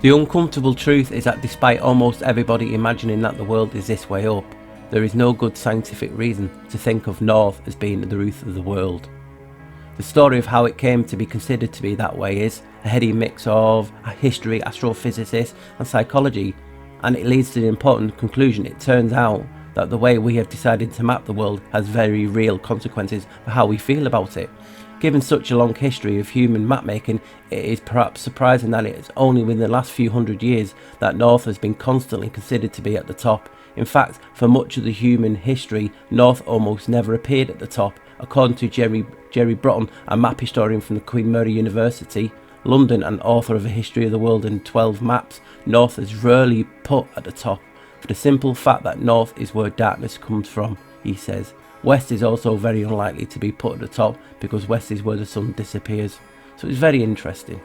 The uncomfortable truth is that despite almost everybody imagining that the world is this way up, there is no good scientific reason to think of north as being the root of the world. The story of how it came to be considered to be that way is a heady mix of history, astrophysicists and psychology, and it leads to the important conclusion: it turns out that the way we have decided to map the world has very real consequences for how we feel about it. Given such a long history of human mapmaking, it is perhaps surprising that it is only within the last few hundred years that north has been constantly considered to be at the top. In fact, for much of the human history, north almost never appeared at the top. According to Jerry Broughton, a map historian from the Queen Mary University, London, and author of A History of the World in 12 Maps, north is rarely put at the top, for the simple fact that north is where darkness comes from, he says. West is also very unlikely to be put at the top because west is where the sun disappears. So it's very interesting.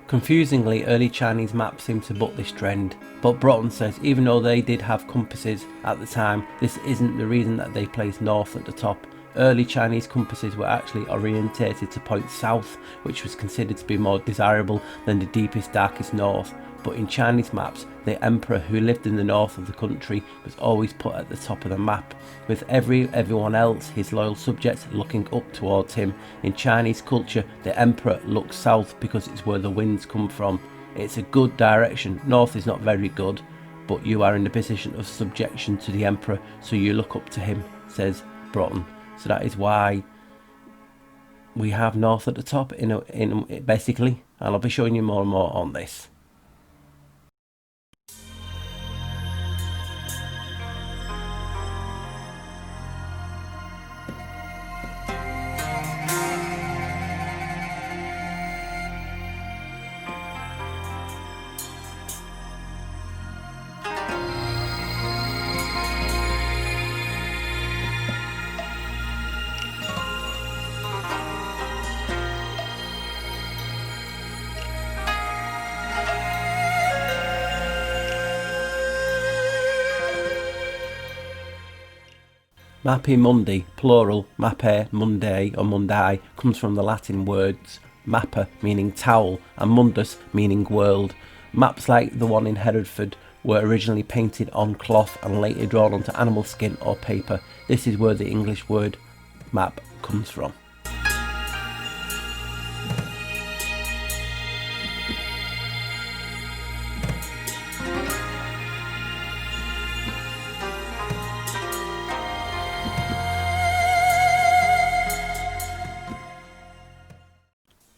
Confusingly, early Chinese maps seem to buck this trend, but Broughton says even though they did have compasses at the time, this isn't the reason that they placed north at the top. Early Chinese compasses were actually orientated to point south, which was considered to be more desirable than the deepest, darkest north. But in Chinese maps, the emperor who lived in the north of the country was always put at the top of the map, with everyone else, his loyal subjects, looking up towards him. In Chinese culture, the emperor looks south because it's where the winds come from. It's a good direction. North is not very good, but you are in the position of subjection to the emperor, so you look up to him, says Broughton. So that is why we have north at the top in basically, and I'll be showing you more and more on this. Mapi mundi, plural, mappe, mundae or mundai, comes from the Latin words mappa, meaning towel, and mundus, meaning world. Maps like the one in Hereford were originally painted on cloth and later drawn onto animal skin or paper. This is where the English word map comes from.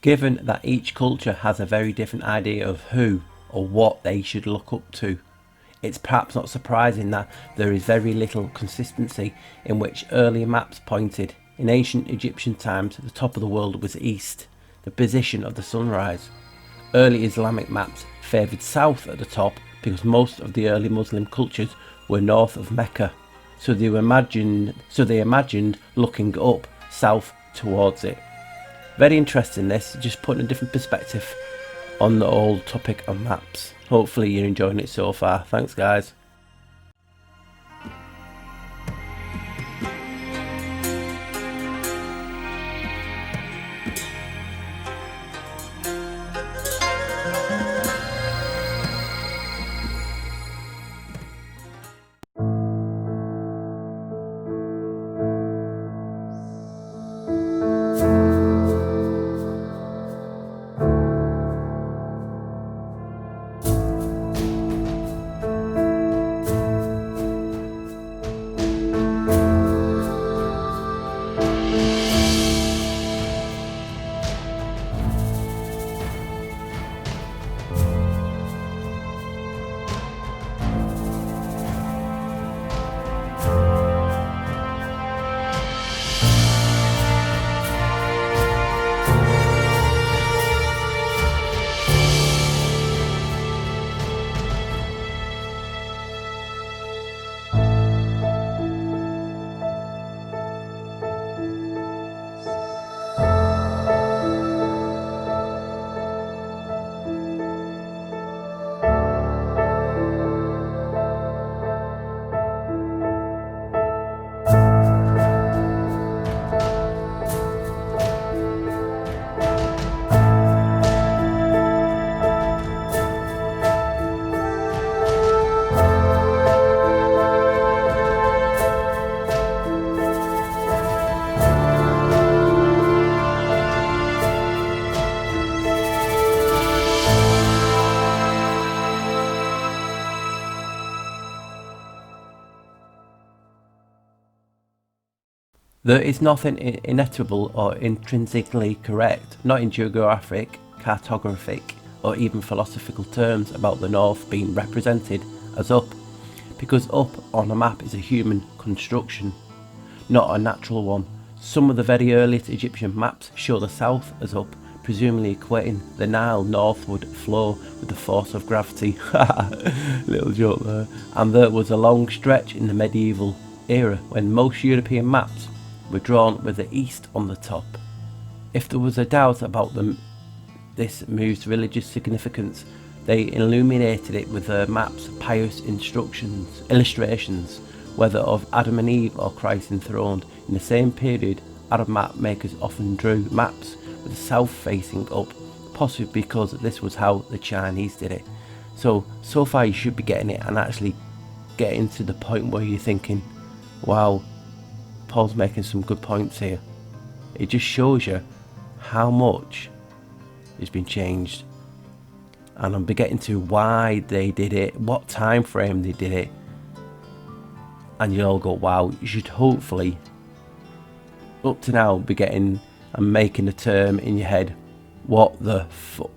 Given that each culture has a very different idea of who or what they should look up to, it's perhaps not surprising that there is very little consistency in which earlier maps pointed. In ancient Egyptian times, the top of the world was east, the position of the sunrise. Early Islamic maps favoured south at the top because most of the early Muslim cultures were north of Mecca, so they imagined looking up south towards it. Very interesting, this, just putting a different perspective on the whole topic of maps. Hopefully you're enjoying it so far. Thanks guys. There is nothing inevitable or intrinsically correct, not in geographic, cartographic, or even philosophical terms about the North being represented as up, because up on a map is a human construction, not a natural one. Some of the very earliest Egyptian maps show the south as up, presumably equating the Nile northward flow with the force of gravity. Little joke there. And there was a long stretch in the medieval era when most European maps were drawn with the east on the top. If there was a doubt about this move's religious significance, they illuminated it with their maps' pious illustrations, whether of Adam and Eve or Christ enthroned. In the same period, Arab map makers often drew maps with the south facing up, possibly because this was how the Chinese did it. So far you should be getting it and actually getting to the point where you're thinking, wow, Paul's making some good points here. It just shows you how much has been changed. And I'll be getting to why they did it, what time frame they did it. And you'll all go, wow, you should hopefully, up to now, be getting and making a term in your head, what the fuck.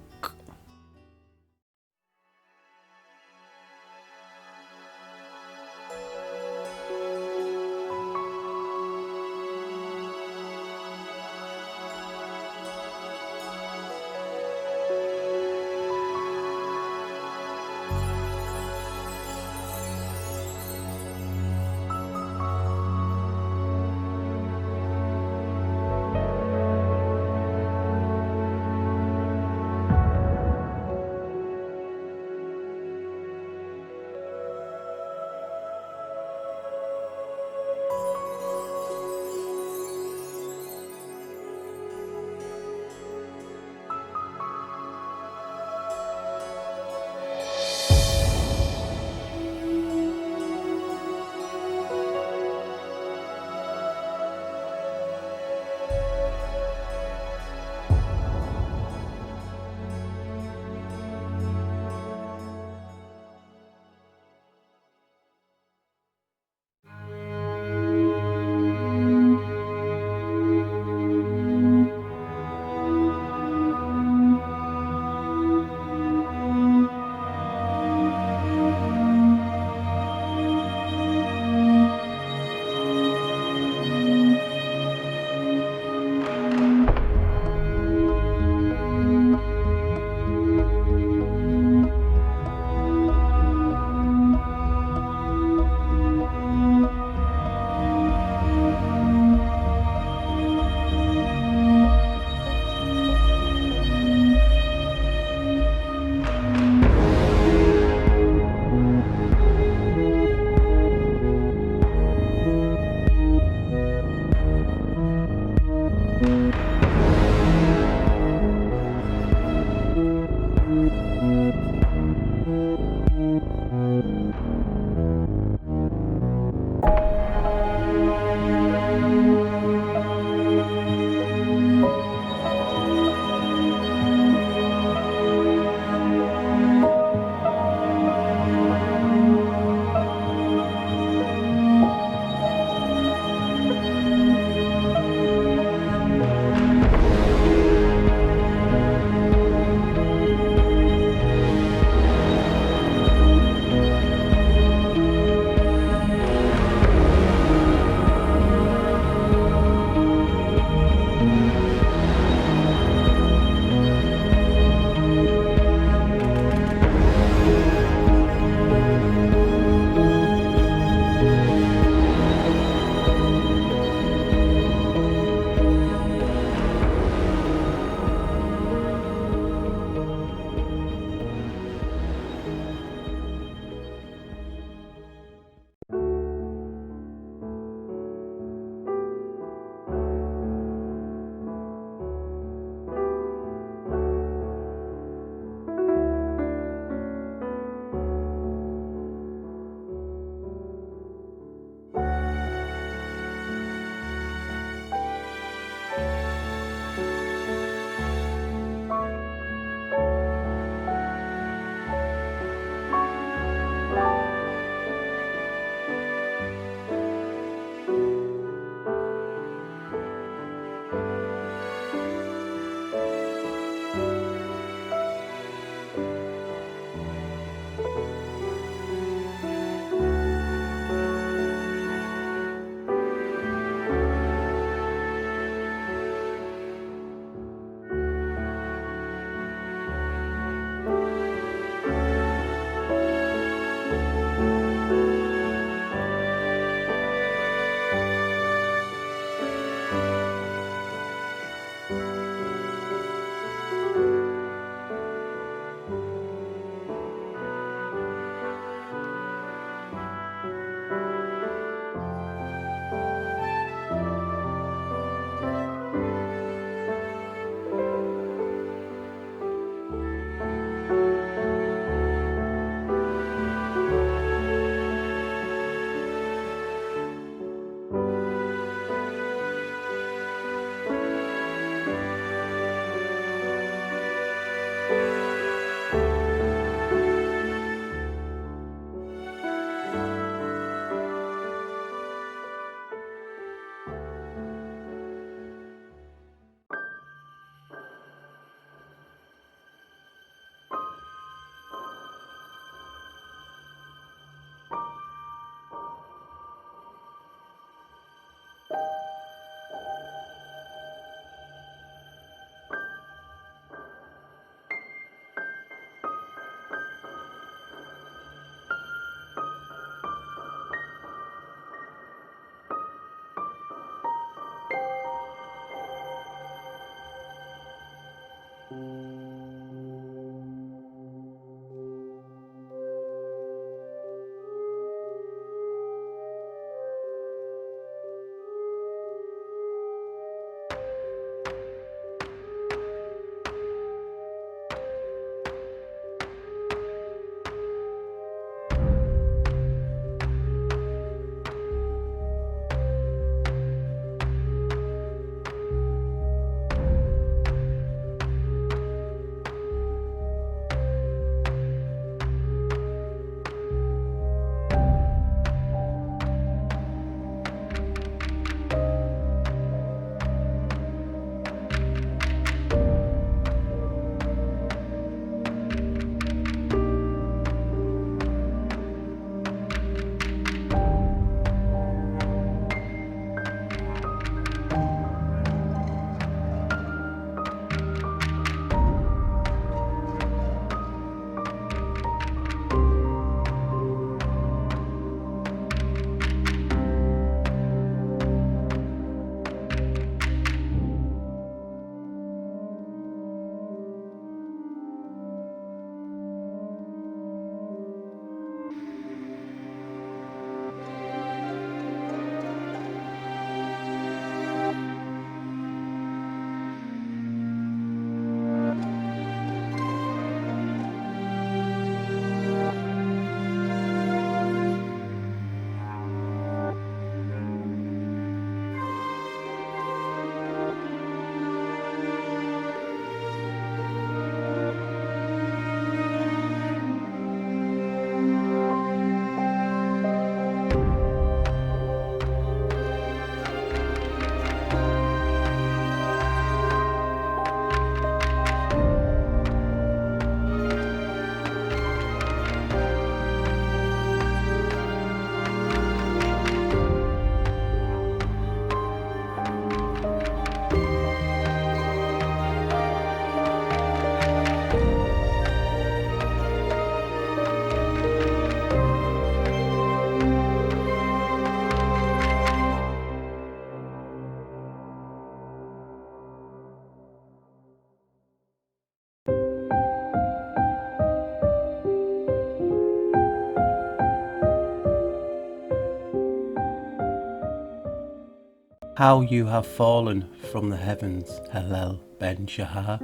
How you have fallen from the heavens, Hallel ben Shahar.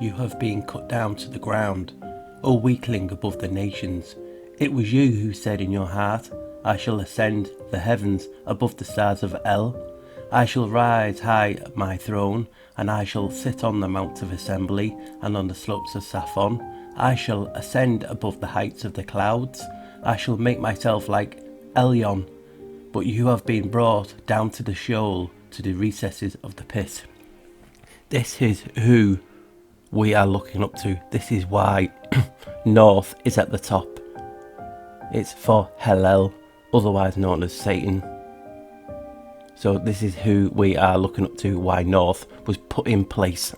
You have been cut down to the ground, O weakling above the nations. It was you who said in your heart, I shall ascend the heavens above the stars of El. I shall rise high at my throne, and I shall sit on the mount of assembly and on the slopes of Saphon. I shall ascend above the heights of the clouds. I shall make myself like Elyon. But you have been brought down to the Sheol, to the recesses of the pit. This is who we are looking up to. This is why North is at the top. It's for Hallel, otherwise known as Satan. So this is who we are looking up to, why North was put in place.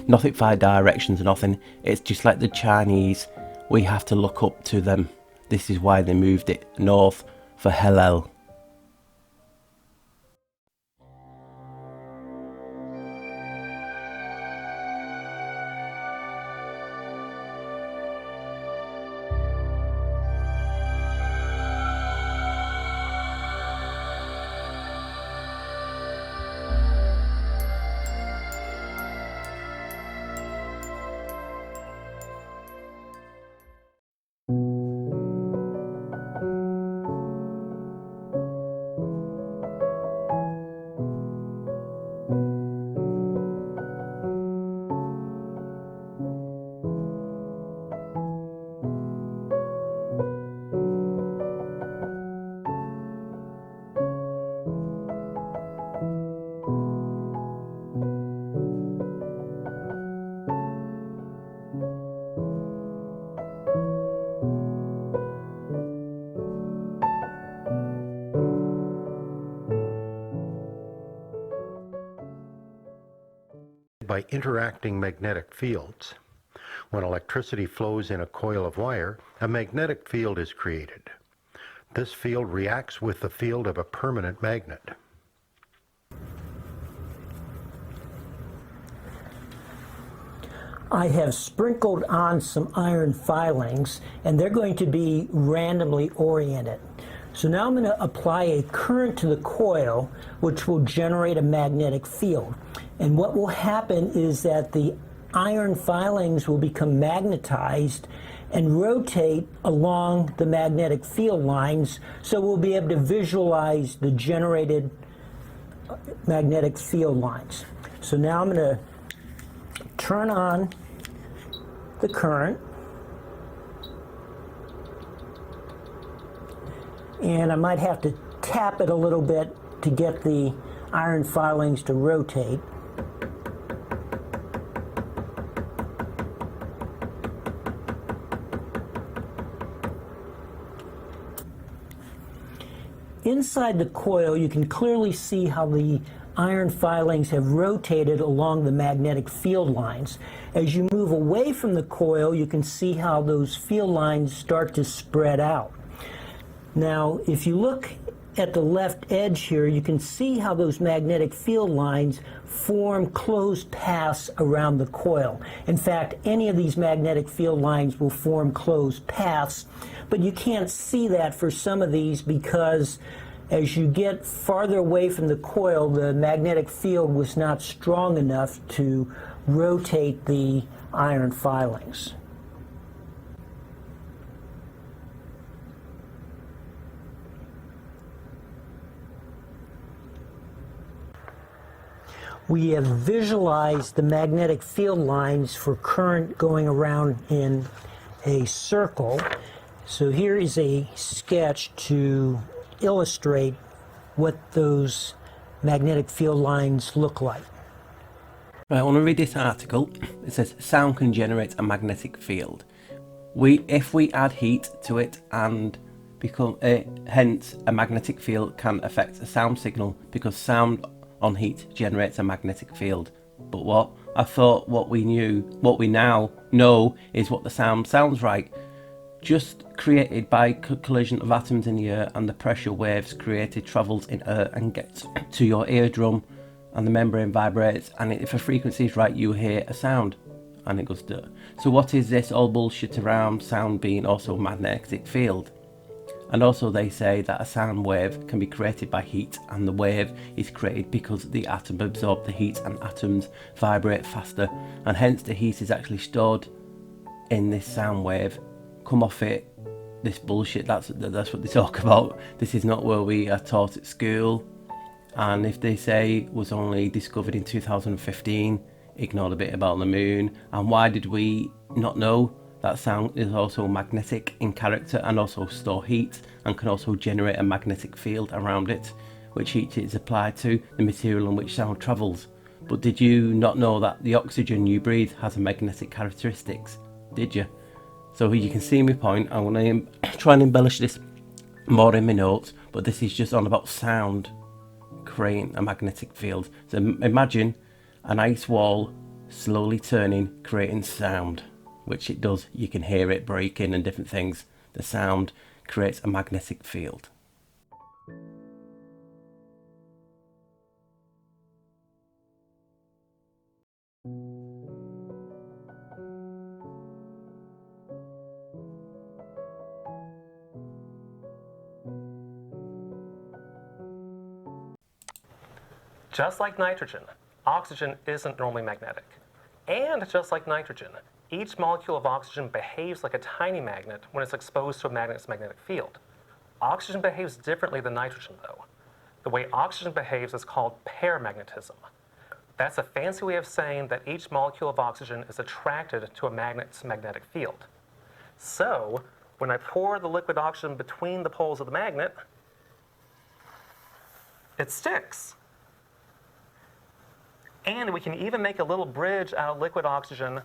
Nothing by directions, nothing. It's just like the Chinese. We have to look up to them. This is why they moved it north for Hallel. By interacting magnetic fields. When electricity flows in a coil of wire, a magnetic field is created. This field reacts with the field of a permanent magnet. I have sprinkled on some iron filings, and they're going to be randomly oriented. So now I'm going to apply a current to the coil, which will generate a magnetic field. And what will happen is that the iron filings will become magnetized and rotate along the magnetic field lines, so we'll be able to visualize the generated magnetic field lines. So now I'm going to turn on the current, and I might have to tap it a little bit to get the iron filings to rotate. Inside the coil, you can clearly see how the iron filings have rotated along the magnetic field lines. As you move away from the coil, you can see how those field lines start to spread out. Now, if you look at the left edge here, you can see how those magnetic field lines form closed paths around the coil. In fact, any of these magnetic field lines will form closed paths, but you can't see that for some of these because as you get farther away from the coil, the magnetic field was not strong enough to rotate the iron filings. We have visualized the magnetic field lines for current going around in a circle. So here is a sketch to illustrate what those magnetic field lines look like. Right, I want to read this article. It says sound can generate a magnetic field. If we add heat to it and hence a magnetic field can affect a sound signal because sound on heat generates a magnetic field. But what? I thought what we now know is what the sound sounds like. Just created by collision of atoms in the air, and the pressure waves created travels in air and gets to your eardrum, and the membrane vibrates, and if a frequency is right you hear a sound and it goes to. So what is this all bullshit around sound being also a magnetic field? And also they say that a sound wave can be created by heat, and the wave is created because the atom absorbs the heat and atoms vibrate faster, and hence the heat is actually stored in this sound wave. Come off it, this bullshit, that's what they talk about. This is not where we are taught at school. And if they say it was only discovered in 2015, ignore the bit about the moon. And why did we not know that sound is also magnetic in character and also store heat and can also generate a magnetic field around it, which heat is applied to the material on which sound travels? But did you not know that the oxygen you breathe has a magnetic characteristics? Did you? So you can see my point. I'm going to try and embellish this more in my notes, but this is just on about sound creating a magnetic field. So imagine an ice wall slowly turning, creating sound, which it does. You can hear it breaking and different things. The sound creates a magnetic field. Just like nitrogen, oxygen isn't normally magnetic. And just like nitrogen, each molecule of oxygen behaves like a tiny magnet when it's exposed to a magnet's magnetic field. Oxygen behaves differently than nitrogen, though. The way oxygen behaves is called paramagnetism. That's a fancy way of saying that each molecule of oxygen is attracted to a magnet's magnetic field. So, when I pour the liquid oxygen between the poles of the magnet, it sticks. And we can even make a little bridge out of liquid oxygen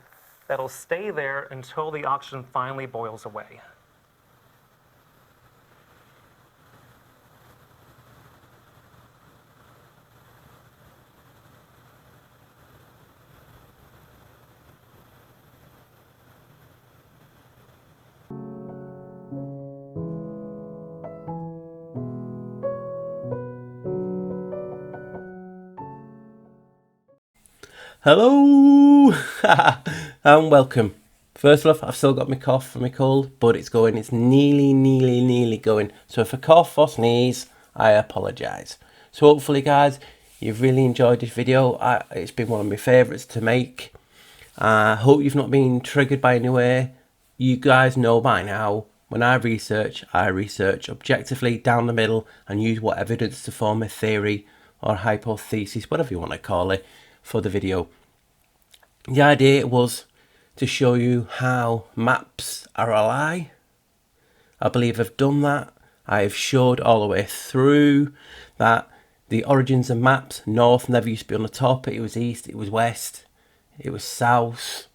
that'll stay there until the oxygen finally boils away. Hello and welcome. First off, I've still got my cough and my cold, but it's going. It's nearly going. So if I cough or sneeze, I apologise. So hopefully, guys, you've really enjoyed this video. It's been one of my favourites to make. I hope you've not been triggered by any way. You guys know by now, when I research objectively down the middle and use what evidence to form a theory or hypothesis, whatever you want to call it, for the video. The idea was to show you how maps are a lie. I believe I've done that. I have showed all the way through that the origins of maps, north never used to be on the top, it was east, it was west, it was south.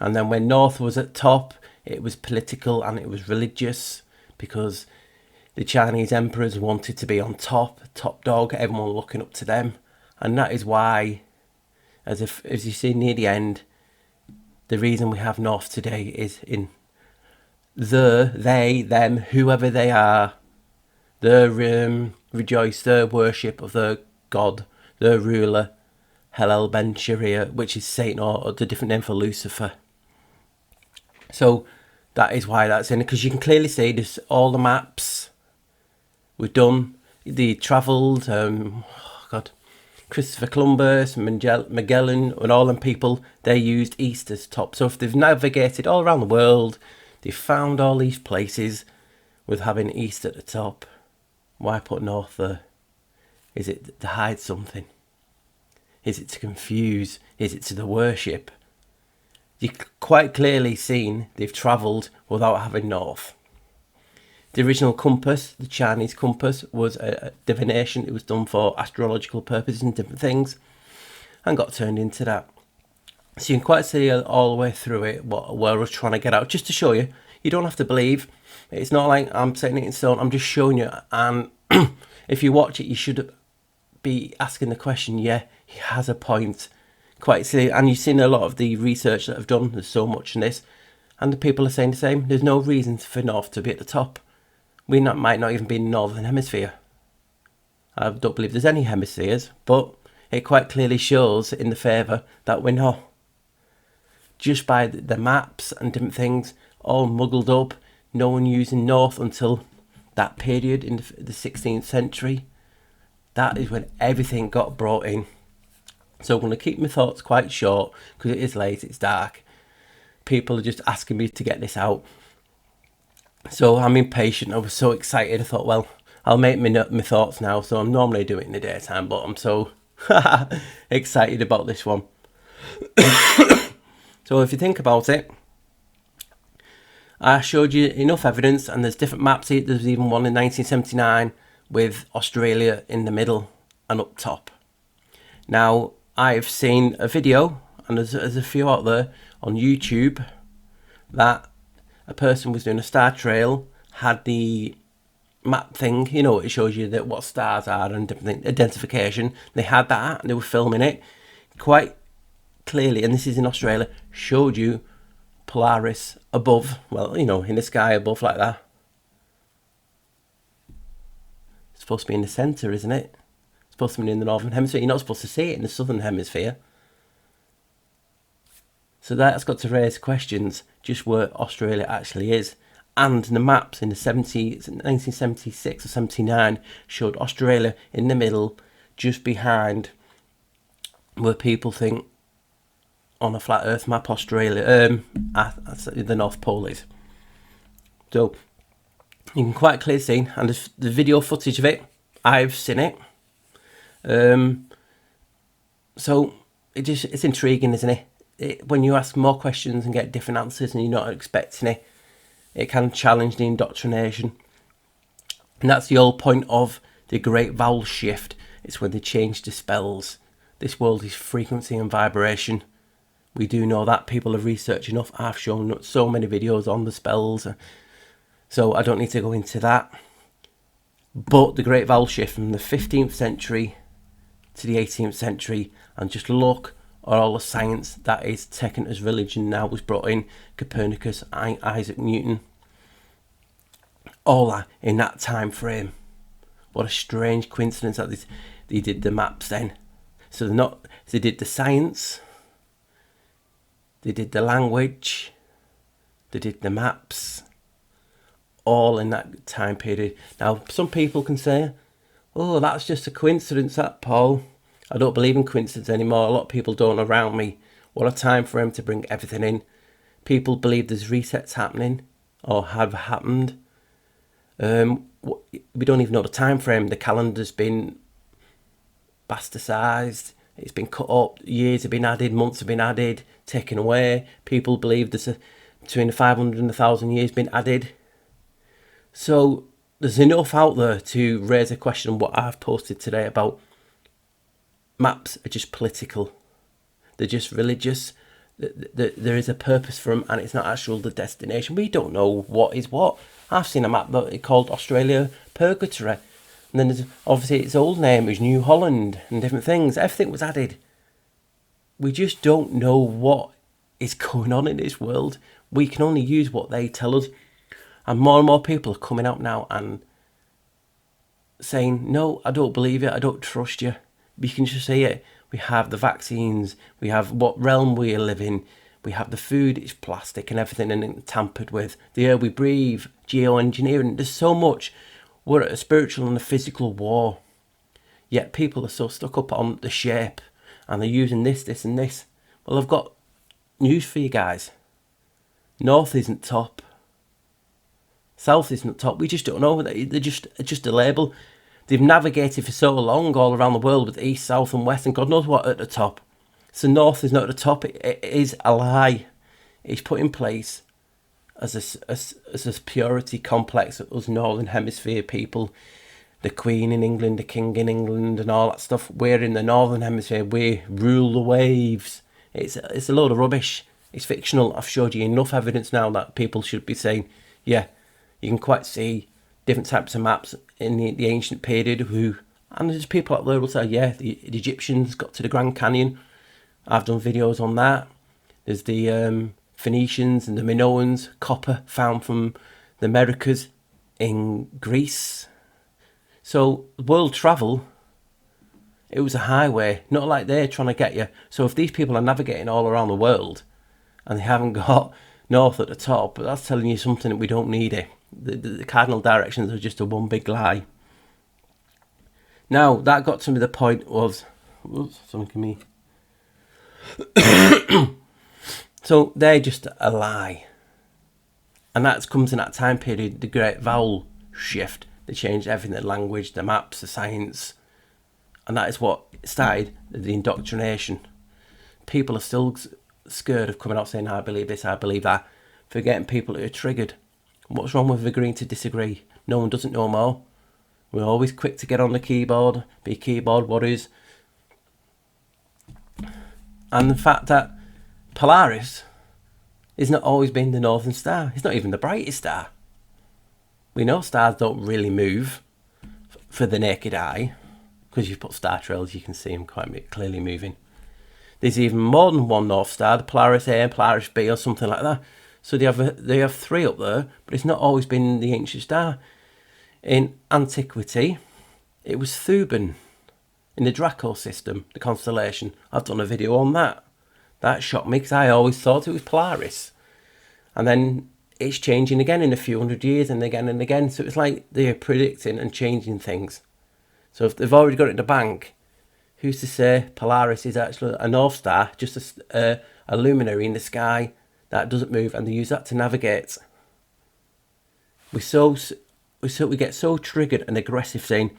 And then when north was at top, it was political and it was religious, because the Chinese emperors wanted to be on top dog, everyone looking up to them. And that is why, as you see near the end, the reason we have north today is in they, them, whoever they are, their rejoice, their worship of their god, their ruler, Hellel Ben Sharia, which is Satan, or the different name for Lucifer. So that is why that's in it, because you can clearly see this. All the maps we've done, they travelled, Christopher Columbus, Magellan, and all them people, they used east as top. So if they've navigated all around the world, they've found all these places with having east at the top, why put north there? Is it to hide something? Is it to confuse? Is it to the worship? You've quite clearly seen they've travelled without having north. The original compass, the Chinese compass, was a divination. It was done for astrological purposes and different things, and got turned into that. So you can quite see all the way through it where I was trying to get out, just to show you. You don't have to believe. It's not like I'm setting it in stone. I'm just showing you. And if you watch it, you should be asking the question, yeah, he has a point. Quite silly. And you've seen a lot of the research that I've done. There's so much in this. And the people are saying the same. There's no reason for north to be at the top. We might not even be in the northern hemisphere. I don't believe there's any hemispheres, but it quite clearly shows in the favour that we're not. Just by the maps and different things, all muggled up, no one using north until that period in the 16th century, that is when everything got brought in. So I'm going to keep my thoughts quite short because it is late, it's dark. People are just asking me to get this out. So I'm impatient. I was so excited. I thought, well, I'll make my thoughts now. So I'm normally doing it in the daytime, but I'm so excited about this one. So if you think about it, I showed you enough evidence, and there's different maps. There's even one in 1979 with Australia in the middle and up top. Now, I've seen a video, and there's a few out there on YouTube, that a person was doing a star trail, had the map thing, you know, it shows you that what stars are and different identification. They had that, and they were filming it quite clearly, and this is in Australia, showed you Polaris above, well, you know, in the sky above like that. It's supposed to be in the centre, isn't it? It's supposed to be in the northern hemisphere. You're not supposed to see it in the southern hemisphere. So that's got to raise questions just where Australia actually is. And the maps in the 1976 or 79 showed Australia in the middle, just behind where people think on a flat earth map Australia, the North Pole is. So you can quite clearly see, and the video footage of it, I've seen it. So it's intriguing, isn't it? When you ask more questions and get different answers and you're not expecting it, it can challenge the indoctrination. And that's the whole point of the Great Vowel Shift. It's when they change the spells. This world is frequency and vibration. We do know that. People have researched enough. I've shown so many videos on the spells. So I don't need to go into that. But the Great Vowel Shift from the 15th century to the 18th century, and just look at all the science that is taken as religion now was brought in. Copernicus, Isaac Newton, all that in that time frame. What a strange coincidence that they did the maps then. So they did the science, they did the language, they did the maps, all in that time period. Now, some people can say, oh, that's just a coincidence, that, Paul. I don't believe in coincidence anymore. A lot of people don't around me. What a time for him to bring everything in. People believe there's resets happening or have happened. We don't even know the time frame. The calendar's been bastardized. It's been cut up. Years have been added. Months have been added. Taken away. People believe there's between 500 and 1,000 years been added. So there's enough out there to raise a question on what I've posted today about maps are just political. They're just religious. There is a purpose for them, and it's not actual the destination. We don't know what is what. I've seen a map that it called Australia Purgatory, and then there's obviously its old name is New Holland and different things. Everything was added. We just don't know what is going on in this world. We can only use what they tell us, and more people are coming out now and saying, no, I don't believe it, I don't trust you. You can just see it. We have the vaccines, we have what realm we live in, we have the food, it's plastic and everything and tampered with. The air we breathe, geoengineering, there's so much. We're at a spiritual and a physical war. Yet people are so stuck up on the shape and they're using this and this. Well, I've got news for you guys. North isn't top. South isn't top. We just don't know. They're just a label. They've navigated for so long all around the world with east, south and west and God knows what at the top. So north is not at the top. It is a lie. It's put in place as a purity complex of us northern hemisphere people. The Queen in England, the King in England and all that stuff. We're in the northern hemisphere. We rule the waves. It's a load of rubbish. It's fictional. I've showed you enough evidence now that people should be saying, yeah, you can quite see different types of maps in the ancient period and there's people out there who will say, yeah, the Egyptians got to the Grand Canyon. I've done videos on that. There's the Phoenicians and the Minoans, copper found from the Americas in Greece. So world travel, it was a highway, not like they're trying to get you. So if these people are navigating all around the world and they haven't got north at the top, but that's telling you something that we don't need it. The cardinal directions are just a one big lie. Now, that got to me the point was... Oops, something can me... So, they're just a lie. And that comes in that time period, the Great Vowel Shift. They changed everything, the language, the maps, the science. And that is what started the indoctrination. People are still scared of coming out saying, I believe this, I believe that. Forgetting people who are triggered. What's wrong with agreeing to disagree? No one doesn't know more. We're always quick to get on the keyboard, be keyboard warriors. And the fact that Polaris is not always been the northern star. It's not even the brightest star. We know stars don't really move for the naked eye, because you put star trails, you can see them quite clearly moving. There's even more than one North Star, the Polaris A and Polaris B or something like that. So they have three up there, but it's not always been the ancient star. In antiquity, it was Thuban in the Draco system, the constellation. I've done a video on that. That shocked me because I always thought it was Polaris. And then it's changing again in a few hundred years and again and again. So it's like they're predicting and changing things. So if they've already got it in the bank, who's to say Polaris is actually a North Star, just a luminary in the sky that doesn't move, and they use that to navigate. We get so triggered and aggressive saying,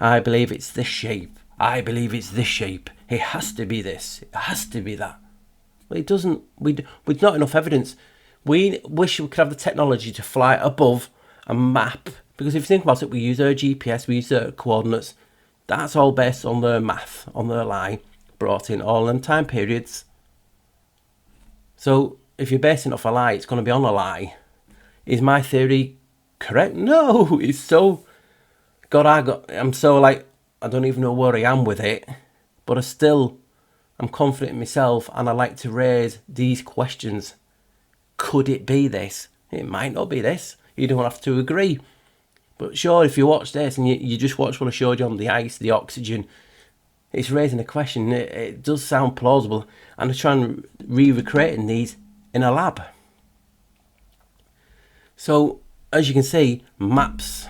I believe it's this shape. I believe it's this shape. It has to be this. It has to be that. Well, it doesn't. With not enough evidence. We wish we could have the technology to fly above a map. Because if you think about it, we use our GPS, we use our coordinates. That's all based on their math, on their lie, brought in all them time periods. So if you're basing off a lie, it's going to be on a lie. Is my theory correct? No, it's so... I'm so like, I don't even know where I am with it. But I'm confident in myself, and I like to raise these questions. Could it be this? It might not be this. You don't have to agree. But sure, if you watch this and you just watch what I showed you on the ice, the oxygen, it's raising a question. It does sound plausible. And I try and recreating these in a lab. So, as you can see, maps.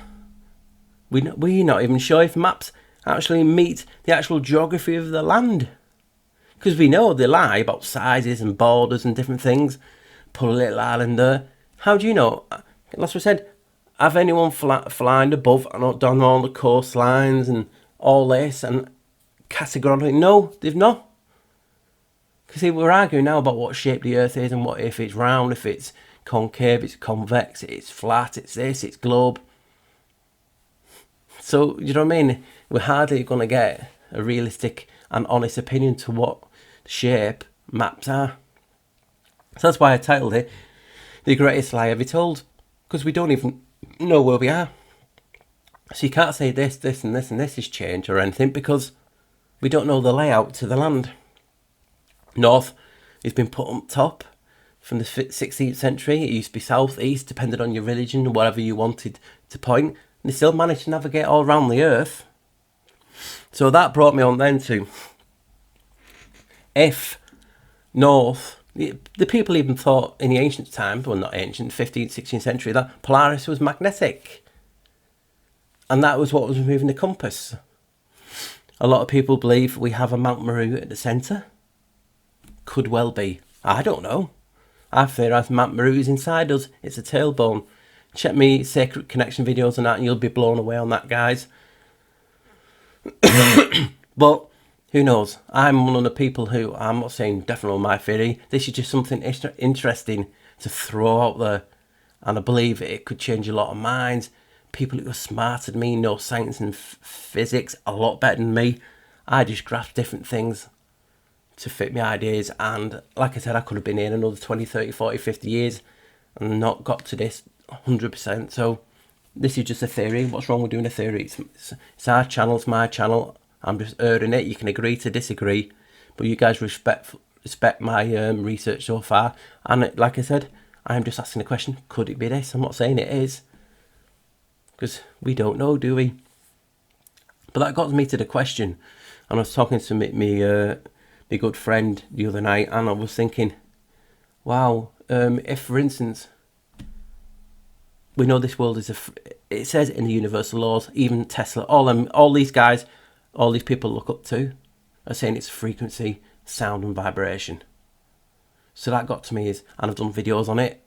We're not even sure if maps actually meet the actual geography of the land. Because we know they lie about sizes and borders and different things. Put a little island there. How do you know? Like I said, have anyone flying above and done all the coastlines and all this and categorically? No, they've not. Because see, we're arguing now about what shape the Earth is and what if it's round, if it's concave, it's convex, it's flat, it's this, it's globe. So, you know what I mean? We're hardly going to get a realistic and honest opinion to what shape maps are. So that's why I titled it The Greatest Lie Ever Told. Because we don't even know where we are. So you can't say this, this and this and this has changed or anything, because we don't know the layout to the land. North has been put on top from the 16th century. It used to be south, east, depending on your religion, whatever you wanted to point. And they still managed to navigate all around the earth. So that brought me on then to, if North... The people even thought in the ancient times, well not ancient, 15th, 16th century, that Polaris was magnetic. And that was what was moving the compass. A lot of people believe we have a Mount Meru at the centre. Could well be. I don't know. I theorise Mount Meru is inside us. It's a tailbone. Check me Sacred Connection videos and that and you'll be blown away on that, guys. But... who knows? I'm one of the people who, I'm not saying definitely my theory, this is just something interesting to throw out there. And I believe it could change a lot of minds. People who are smarter than me, know science and physics a lot better than me. I just grasp different things to fit my ideas. And like I said, I could have been here another 20, 30, 40, 50 years and not got to this 100%. So this is just a theory. What's wrong with doing a theory? It's our channel, it's my channel. I'm just airing it. You can agree to disagree, but you guys respect my research so far. And like I said, I'm just asking the question: could it be this? I'm not saying it is, because we don't know, do we? But that got me to the question, and I was talking to my good friend the other night, and I was thinking, wow, if for instance we know this world is it says in the universal laws, even Tesla, all these guys, all these people look up to are saying it's frequency, sound and vibration. So that got to me and I've done videos on it.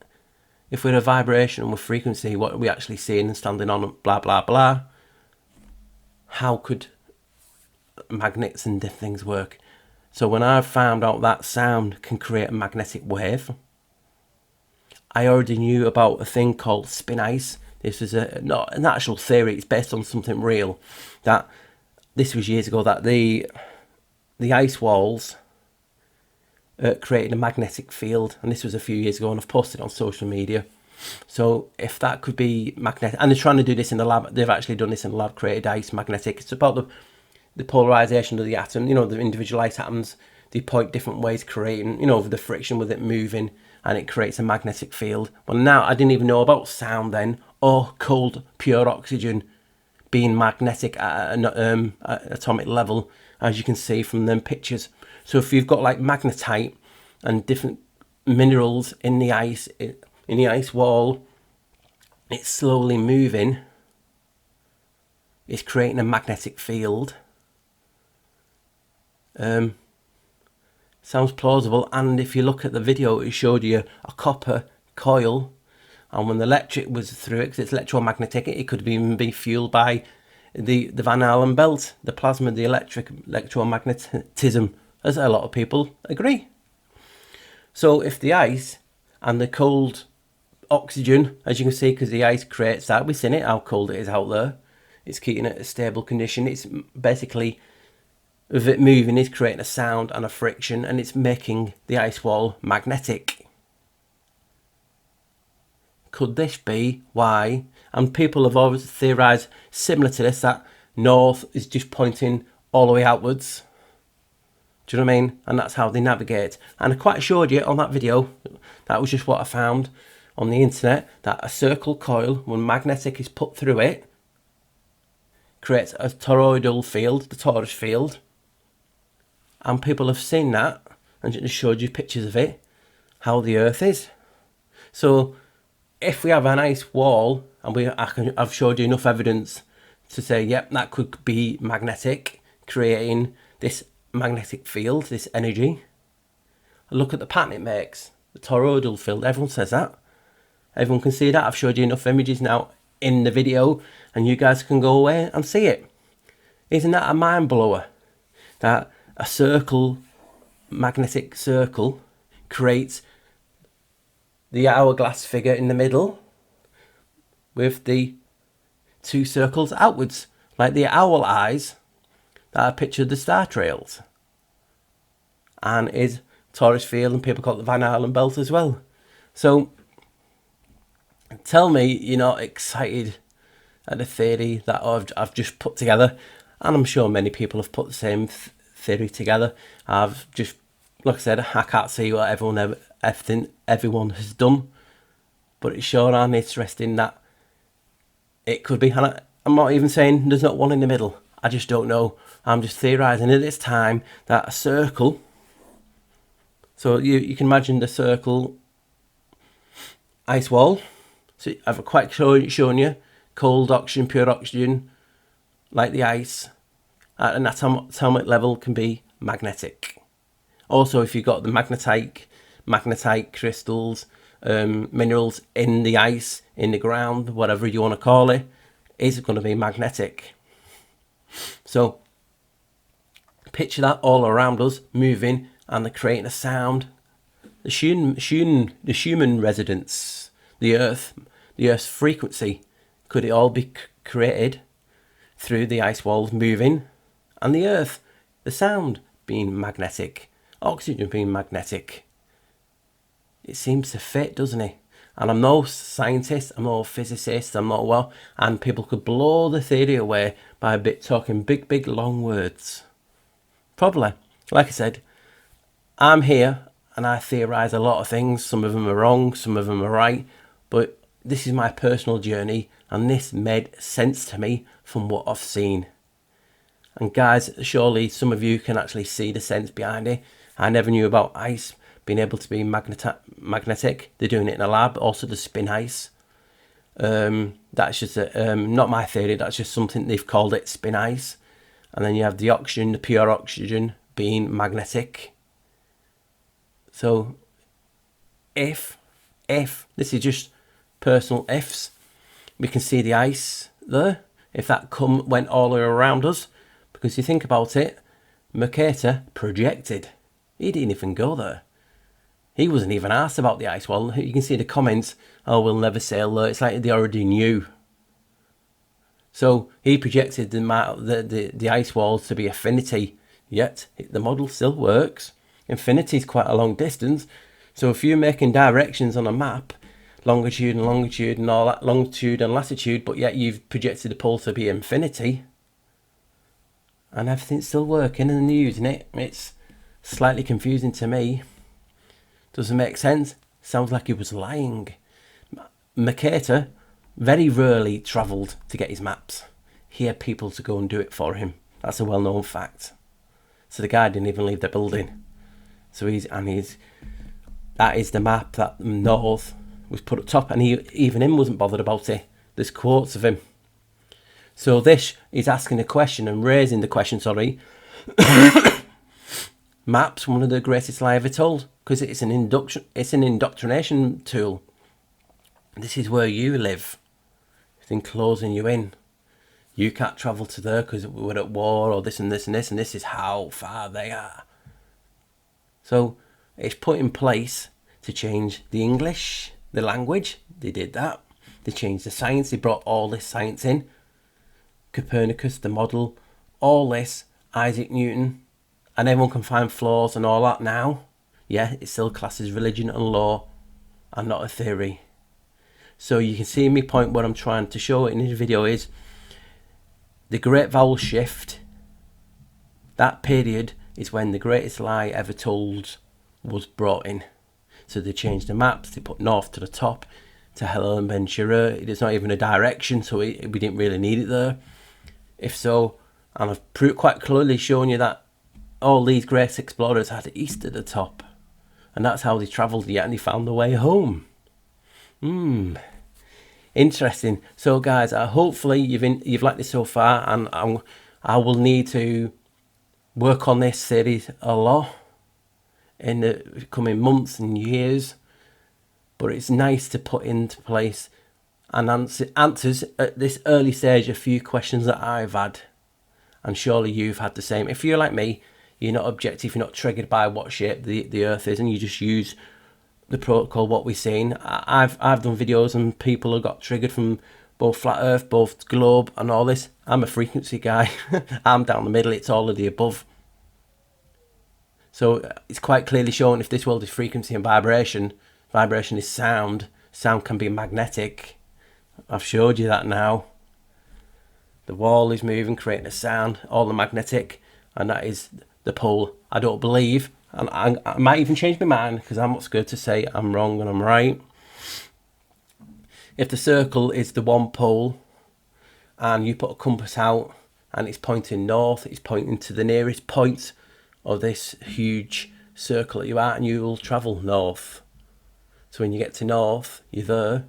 If we're a vibration and we're frequency, what are we actually seeing and standing on, blah, blah, blah. How could magnets and different things work? So when I found out that sound can create a magnetic wave, I already knew about a thing called spin ice. This is not an actual theory, it's based on something real. That this was years ago, that the ice walls created a magnetic field, and this was a few years ago, and I've posted on social media. So if that could be magnetic, and they're trying to do this in the lab, they've actually done this in the lab, created ice magnetic. It's about the polarization of the atom, you know, the individual ice atoms, they point different ways, creating, you know, the friction with it moving, and it creates a magnetic field. Well, now I didn't even know about sound then, or cold pure oxygen being magnetic at an atomic level, as you can see from them pictures. So if you've got like magnetite and different minerals in the ice wall, it's slowly moving, it's creating a magnetic field. Sounds plausible, and if you look at the video, it showed you a copper coil, and when the electric was through it, because it's electromagnetic, it could even be fueled by the Van Allen belt, the plasma, the electromagnetism, as a lot of people agree. So if the ice and the cold oxygen, as you can see, because the ice creates that, we've seen it, how cold it is out there, it's keeping it a stable condition. It's basically, with it moving, is creating a sound and a friction, and it's making the ice wall magnetic. Could this be why? And people have always theorised similar to this, that north is just pointing all the way outwards. Do you know what I mean? And that's how they navigate. And I quite assured you on that video, that was just what I found on the internet, that a circle coil, when magnetic is put through it, creates a toroidal field, the torus field. And people have seen that, and just showed you pictures of it, how the earth is. So if we have an ice wall, and I've showed you enough evidence to say, yep, that could be magnetic, creating this magnetic field, this energy. Look at the pattern it makes, the toroidal field. Everyone says that. Everyone can see that. I've showed you enough images now in the video, and you guys can go away and see it. Isn't that a mind blower? That a circle, magnetic circle, creates the hourglass figure in the middle with the two circles outwards, like the owl eyes that I pictured the star trails, and is torus field, and people call it the Van Allen belt as well. So tell me you're not excited at the theory that I've just put together, and I'm sure many people have put the same theory together. I've just, like I said, I can't see what everyone has done, but it's sure I'm interesting that it could be. And I'm not even saying there's not one in the middle. I just don't know. I'm just theorising at this time that a circle, so you can imagine the circle ice wall. So I've quite shown you cold oxygen, pure oxygen, like the ice, at an atomic level can be magnetic. Also, if you've got the magnetite crystals, minerals in the ice, in the ground, whatever you want to call it, is going to be magnetic. So picture that all around us, moving, and they're creating a sound. The Schumann resonance, the Earth's frequency, could it all be created through the ice walls moving, and the Earth, the sound being magnetic, oxygen being magnetic? It seems to fit, doesn't it? And I'm no scientist, I'm no physicist, and people could blow the theory away by talking big long words. Probably. Like I said, I'm here and I theorise a lot of things. Some of them are wrong, some of them are right, but this is my personal journey, and this made sense to me from what I've seen. And guys, surely some of you can actually see the sense behind it. I never knew about ice being able to be magnetic. They're doing it in a lab. Also the spin ice. That's just not my theory, that's just something they've called it, spin ice. And then you have the oxygen, the pure oxygen, being magnetic. So if this is just personal ifs, we can see the ice there, if that went all around us, because you think about it, Mercator projected. He didn't even go there. He wasn't even asked about the ice wall. You can see the comments, oh, we'll never sail there. It's like they already knew. So he projected the ice walls to be infinity, yet the model still works. Infinity is quite a long distance. So if you're making directions on a map, longitude and all that, longitude and latitude, but yet you've projected the pole to be infinity, and everything's still working and they're using it, it's slightly confusing to me. Doesn't make sense. Sounds like he was lying. Mercator very rarely travelled to get his maps. He had people to go and do it for him. That's a well-known fact. So the guy didn't even leave the building. So that is the map that north was put up top, and even him wasn't bothered about it. There's quotes of him. So this is asking a question and raising the question, sorry. Maps, one of the greatest lie ever told, because it's an indoctrination tool. This is where you live. It's enclosing you in. You can't travel to there because we're at war, or this and this and this, and this is how far they are. So it's put in place to change the English, the language. They did that. They changed the science. They brought all this science in. Copernicus, the model, all this, Isaac Newton, and everyone can find flaws and all that now. Yeah, it still classes religion and law and not a theory. So you can see my point. What I'm trying to show in this video is the Great Vowel Shift. That period is when the greatest lie ever told was brought in. So they changed the maps. They put north to the top to Helen Ventura. It's not even a direction, so we didn't really need it there. If so, and I've quite clearly shown you that all these great explorers had east at the top, and that's how they travelled, yet and they found their way home. Interesting. So guys, hopefully you've liked this so far, and I will need to work on this series a lot in the coming months and years, but it's nice to put into place and answers at this early stage a few questions that I've had, and surely you've had the same. If you're like me, you're not objective, you're not triggered by what shape the earth is, and you just use the protocol, what we've seen. I've done videos and people have got triggered from both flat earth, both globe and all this. I'm a frequency guy. I'm down the middle, it's all of the above. So it's quite clearly shown if this world is frequency and vibration, vibration is sound, sound can be magnetic. I've showed you that now. The wall is moving, creating a sound, all the magnetic, and that is the pole. I don't believe, and I might even change my mind because I'm not scared to say I'm wrong and I'm right. If the circle is the one pole and you put a compass out and it's pointing north, it's pointing to the nearest point of this huge circle that you're at, and you will travel north. So when you get to north, you're there.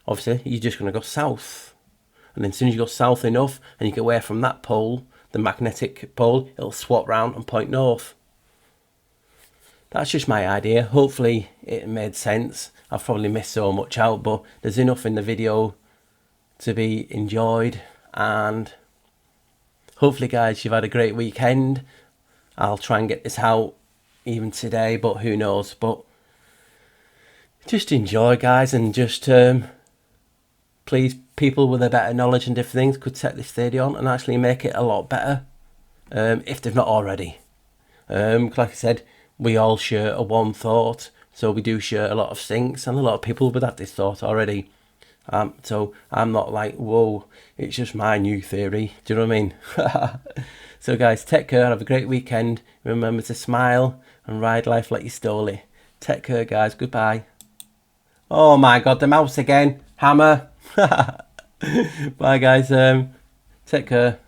Obviously, you're just going to go south. And then as soon as you go south enough and you get away from that pole, the magnetic pole, it'll swap round and point north. That's just my idea. Hopefully it made sense. I've probably missed so much out, but there's enough in the video to be enjoyed. And hopefully, guys, you've had a great weekend. I'll try and get this out even today, but who knows. But just enjoy, guys, and just please, people with a better knowledge and different things could set this theory on and actually make it a lot better, if they've not already. Like I said, we all share a one thought, so we do share a lot of syncs, and a lot of people would have this thought already. So I'm not like, whoa, it's just my new theory. Do you know what I mean? So guys, take care, have a great weekend. Remember to smile and ride life like you stole it. Take care, guys. Goodbye. Oh my God, the mouse again. Hammer. Bye, guys. Take care.